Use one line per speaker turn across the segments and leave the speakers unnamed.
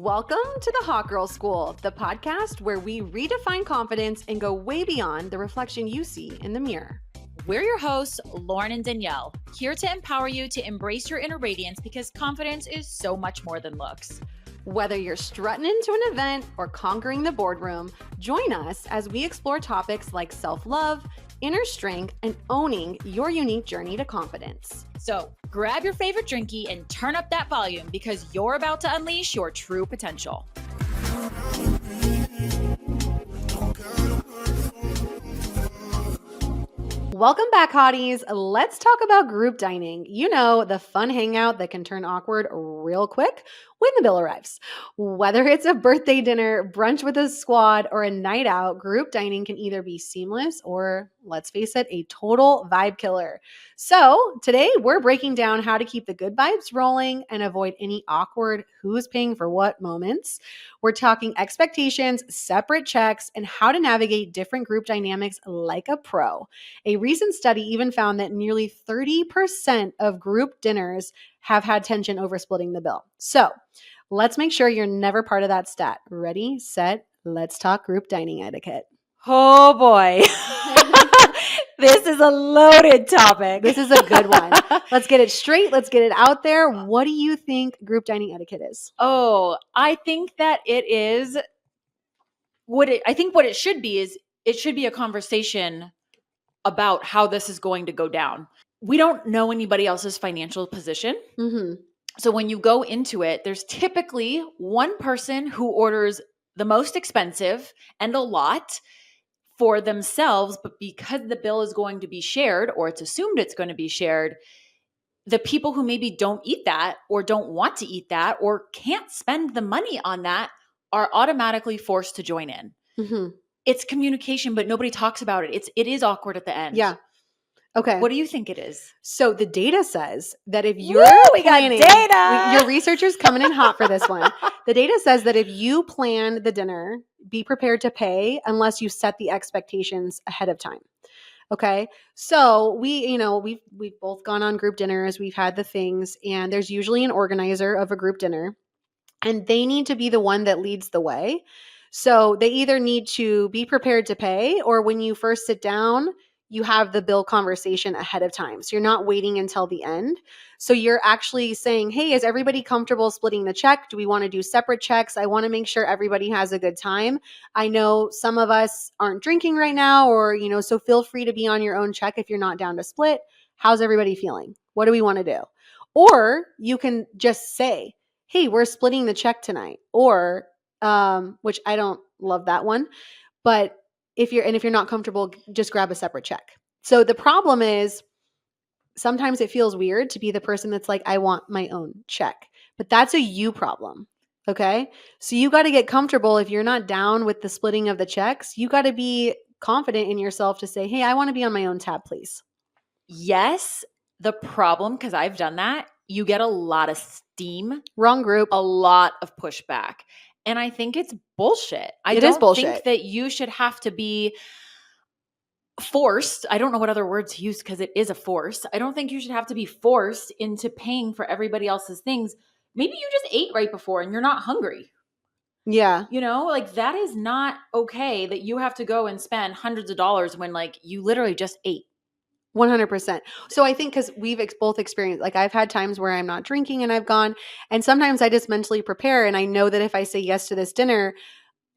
Welcome to the Hot Girl School, the podcast where we redefine confidence and go way beyond the reflection you see in the mirror.
We're your hosts, Lauren and Danielle, here to empower you to embrace your inner radiance because confidence is so much more than looks.
Whether you're strutting into an event or conquering the boardroom, join us as we explore topics like self-love, inner strength, and owning your unique journey to confidence.
So grab your favorite drinkie and turn up that volume because you're about to unleash your true potential.
Welcome back, hotties. Let's talk about group dining. You know, the fun hangout that can turn awkward real quick when the bill arrives. Whether it's a birthday dinner, brunch with a squad, or a night out, group dining can either be seamless or, let's face it, a total vibe killer. So today we're breaking down how to keep the good vibes rolling and avoid any awkward who's paying for what moments. We're talking expectations, separate checks, and how to navigate different group dynamics like a pro. A recent study even found that nearly 30% of group dinners have had tension over splitting the bill. So let's make sure you're never part of that stat. Ready, set, let's talk group dining etiquette.
Oh boy. This is a loaded topic.
This is a good one. Let's get it straight. Let's get it out there. What do you think group dining etiquette is?
Oh, I think that it is what it should be is it should be a conversation about how this is going to go down. We don't know anybody else's financial position.
Mm-hmm.
So when you go into it, there's typically one person who orders the most expensive and a lot for themselves, but because the bill is going to be shared, or it's assumed it's going to be shared, the people who maybe don't eat that or don't want to eat that or can't spend the money on that are automatically forced to join in.
Mm-hmm.
It's communication, but nobody talks about it. It is awkward at the end.
Yeah. Okay.
What do you think it is?
So the data says that if you're planning, your researcher's coming in hot for this one. The data says that if you plan the dinner, be prepared to pay unless you set the expectations ahead of time. Okay. So we've both gone on group dinners. We've had the things, and there's usually an organizer of a group dinner, and they need to be the one that leads the way. So they either need to be prepared to pay, or when you first sit down, you have the bill conversation ahead of time. So you're not waiting until the end. So you're actually saying, hey, is everybody comfortable splitting the check? Do we want to do separate checks? I want to make sure everybody has a good time. I know some of us aren't drinking right now, or, so feel free to be on your own check if you're not down to split. How's everybody feeling? What do we want to do? Or you can just say, hey, we're splitting the check tonight. Or, which I don't love that one, but if you're not comfortable, just grab a separate check. So the problem is sometimes it feels weird to be the person that's like, I want my own check, but that's a you problem. Okay. So you got to get comfortable. If you're not down with the splitting of the checks, you got to be confident in yourself to say, hey, I want to be on my own tab, please.
Yes. The problem, because I've done that, you get a lot of steam.
Wrong group.
A lot of pushback. And I think it's bullshit. I don't think that you should have to be forced. I don't know what other words to use because it is a force. I don't think you should have to be forced into paying for everybody else's things. Maybe you just ate right before and you're not hungry.
Yeah.
That is not okay that you have to go and spend hundreds of dollars when you literally just ate.
100%. So I think because we've both experienced, I've had times where I'm not drinking and I've gone, and sometimes I just mentally prepare and I know that if I say yes to this dinner,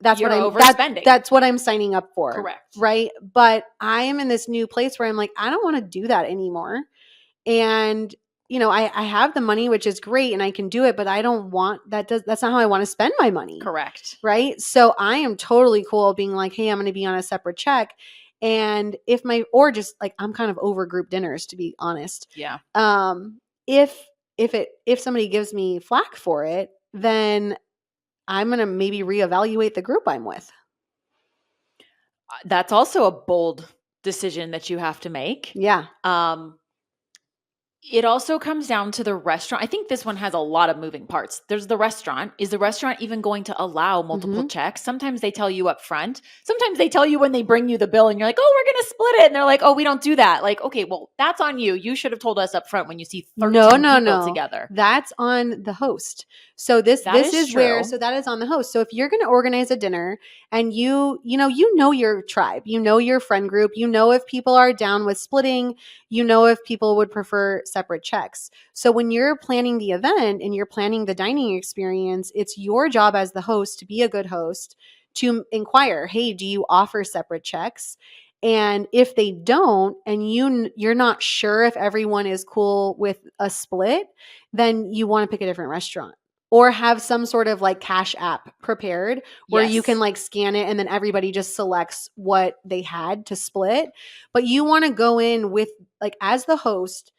that's what I'm signing up for.
Correct.
Right. But I am in this new place where I'm like, I don't want to do that anymore. And, I have the money, which is great, and I can do it, but I don't want that's not how I want to spend my money.
Correct.
Right. So I am totally cool being like, hey, I'm going to be on a separate check. And I'm kind of over group dinners, to be honest.
Yeah.
If somebody gives me flack for it, then I'm going to maybe reevaluate the group I'm with.
That's also a bold decision that you have to make.
Yeah.
It also comes down to the restaurant. I think this one has a lot of moving parts. There's the restaurant. Is the restaurant even going to allow multiple checks? Sometimes they tell you up front. Sometimes they tell you when they bring you the bill and you're like, oh, we're going to split it. And they're like, oh, we don't do that. Okay, well, that's on you. You should have told us up front when you see 13 people together.
That's on the host. So this is
true.
where, so that is on the host. So if you're going to organize a dinner and you know your tribe, you know your friend group, you know if people are down with splitting, you know if people would prefer separate checks. So when you're planning the event and you're planning the dining experience, it's your job as the host to be a good host to inquire, hey, do you offer separate checks? And if they don't, and you're not sure if everyone is cool with a split, then you want to pick a different restaurant. Or have some sort of like cash app prepared where you can like scan it and then everybody just selects what they had to split. But you want to go in with, like, as the host,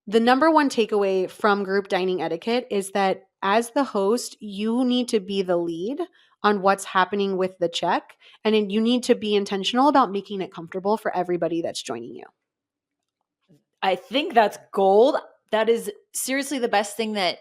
the number one takeaway from group dining etiquette is that as the host, you need to be the lead on what's happening with the check. And then you need to be intentional about making it comfortable for everybody that's joining you.
I think that's gold. That is seriously the best thing that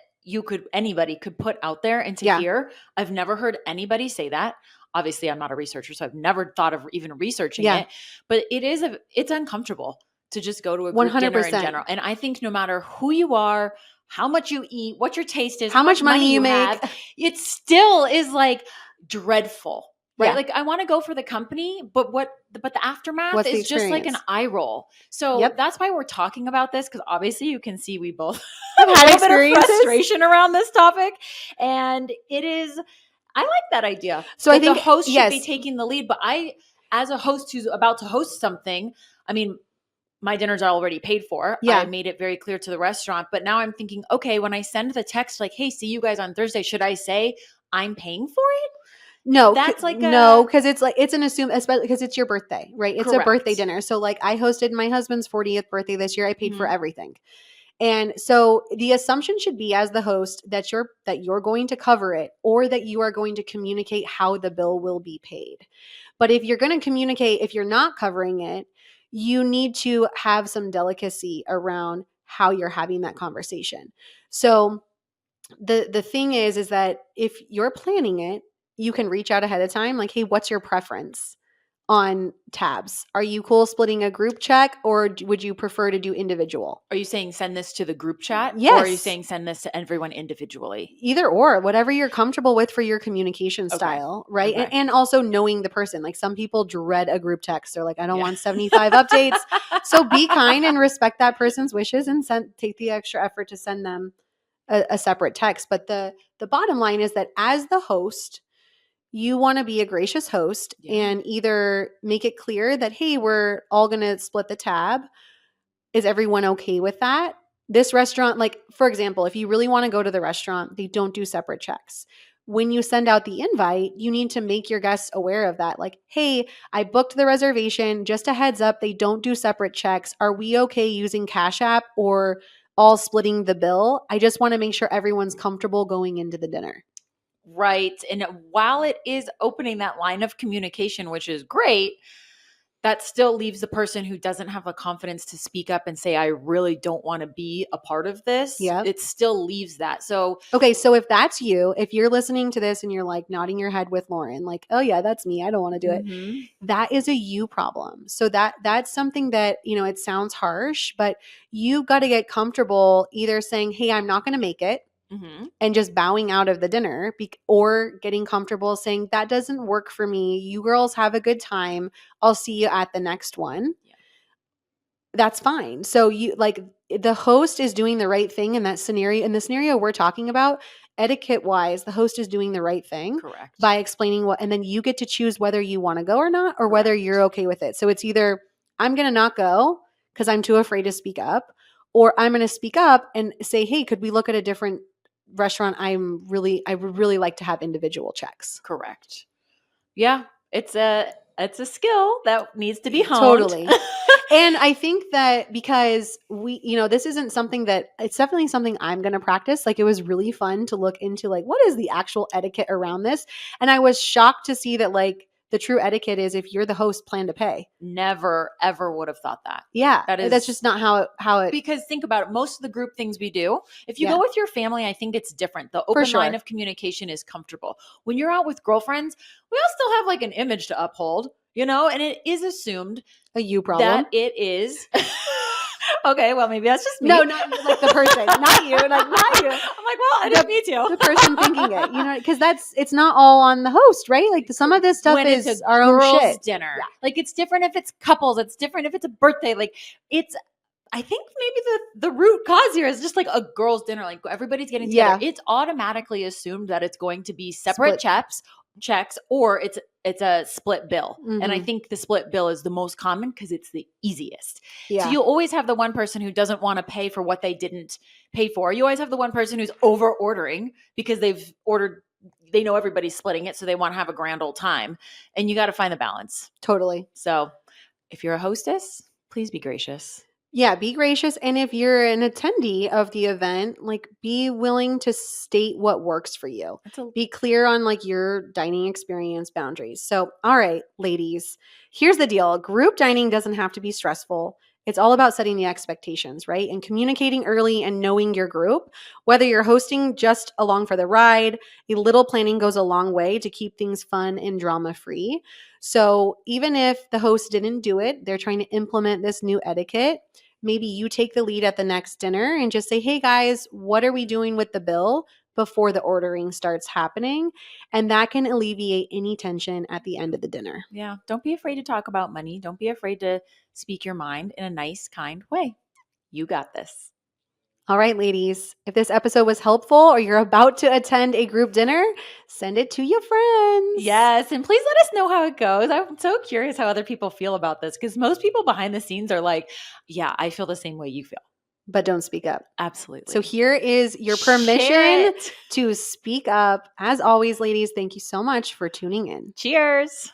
anybody could put out there and to hear. I've never heard anybody say that. Obviously, I'm not a researcher, so I've never thought of even researching it. But it's uncomfortable to just go to a group 100%. Dinner in general. And I think no matter who you are, how much you eat, what your taste is, how much money you make, it still is like dreadful. Right? Yeah. Like I want to go for the company, but the aftermath is just like an eye roll. So that's why we're talking about this, because obviously you can see we both have had a little bit of frustration around this topic. And I like that idea. So I think the host should be taking the lead, but as a host who's about to host something, I mean, my dinners are already paid for. Yeah. I made it very clear to the restaurant, but now I'm thinking, okay, when I send the text like, hey, see you guys on Thursday, should I say I'm paying for it?
No, that's like no, because it's an assume, especially because it's your birthday, right? It's a birthday dinner. So like I hosted my husband's 40th birthday this year. I paid for everything. And so the assumption should be, as the host, that you're going to cover it, or that you are going to communicate how the bill will be paid. But if you're going to communicate, if you're not covering it, you need to have some delicacy around how you're having that conversation. So the thing is that if you're planning it, you can reach out ahead of time, like, hey, what's your preference on tabs? Are you cool splitting a group check, or would you prefer to do individual?
Are you saying send this to the group chat?
Yes.
Or are you saying send this to everyone individually?
Either or, whatever you're comfortable with for your communication style, right? Okay. And also knowing the person. Like some people dread a group text. They're like, I don't want 75 updates. So be kind and respect that person's wishes and take the extra effort to send them a separate text. But the bottom line is that as the host, you want to be a gracious host and either make it clear that, hey, we're all going to split the tab. Is everyone okay with that? This restaurant, like, for example, if you really want to go to the restaurant, they don't do separate checks. When you send out the invite, you need to make your guests aware of that. Like, hey, I booked the reservation. Just a heads up, they don't do separate checks. Are we okay using Cash App or all splitting the bill? I just want to make sure everyone's comfortable going into the dinner.
Right. And while it is opening that line of communication, which is great, that still leaves the person who doesn't have the confidence to speak up and say, I really don't want to be a part of this. Yeah. It still leaves that. So,
okay. So if that's you, if you're listening to this and you're like nodding your head with Lauren, like, oh yeah, that's me, I don't want to do it. That is a you problem. So that's something that, it sounds harsh, but you've got to get comfortable either saying, hey, I'm not going to make it. And just bowing out of the dinner, or getting comfortable saying, that doesn't work for me. You girls have a good time. I'll see you at the next one. Yeah. That's fine. So the host is doing the right thing in that scenario. In the scenario we're talking about, etiquette wise, the host is doing the right thing. Correct. By explaining what, and then you get to choose whether you want to go or not, or whether you're okay with it. So it's either I'm going to not go because I'm too afraid to speak up, or I'm going to speak up and say, hey, could we look at a different restaurant? I would really like to have individual checks.
Correct. Yeah. It's a skill that needs to be honed.
Totally. And I think that because this isn't something it's definitely something I'm going to practice. Like, it was really fun to look into, like, what is the actual etiquette around this? And I was shocked to see that, like, the true etiquette is, if you're the host, plan to pay.
Never, ever would have thought that.
Yeah. That's just not how it.
Because think about it. Most of the group things we do, if you go with your family, I think it's different. The open line of communication is comfortable. When you're out with girlfriends, we all still have like an image to uphold, and it is assumed
a you problem
that it is Okay, well, maybe that's just me.
No, not like the person, not you, not you.
I'm like, well, I didn't meet you.
The person thinking it, because it's not all on the host, right? Like some of this stuff
when
is
it's a
our own
girls'
shit.
dinner.
Yeah.
Like it's different if it's couples. It's different if it's a birthday. Like I think maybe the root cause here is just like a girls' dinner. Like everybody's getting together.
Yeah.
It's automatically assumed that it's going to be separate checks, or it's a split bill. And I think the split bill is the most common because it's the easiest.
Yeah.
So you always have the one person who doesn't want to pay for what they didn't pay for. You always have the one person who's over ordering because they've ordered. They know everybody's splitting it, so they want to have a grand old time. And you got to find the balance.
Totally.
So if you're a hostess, please be gracious.
Yeah, be gracious. And if you're an attendee of the event, like be willing to state what works for you. Be clear on like your dining experience boundaries. So, all right, ladies, here's the deal. Group dining doesn't have to be stressful. It's all about setting the expectations, right? And communicating early and knowing your group. Whether you're hosting just along for the ride, a little planning goes a long way to keep things fun and drama-free. So even if the host didn't do it, they're trying to implement this new etiquette. Maybe you take the lead at the next dinner and just say, hey guys, what are we doing with the bill before the ordering starts happening? And that can alleviate any tension at the end of the dinner.
Yeah. Don't be afraid to talk about money. Don't be afraid to speak your mind in a nice, kind way. You got this.
All right, ladies, if this episode was helpful or you're about to attend a group dinner, send it to your friends.
Yes. And please let us know how it goes. I'm so curious how other people feel about this because most people behind the scenes are like, yeah, I feel the same way you feel.
But don't speak up.
Absolutely.
So here is your permission to speak up. As always, ladies, thank you so much for tuning in.
Cheers.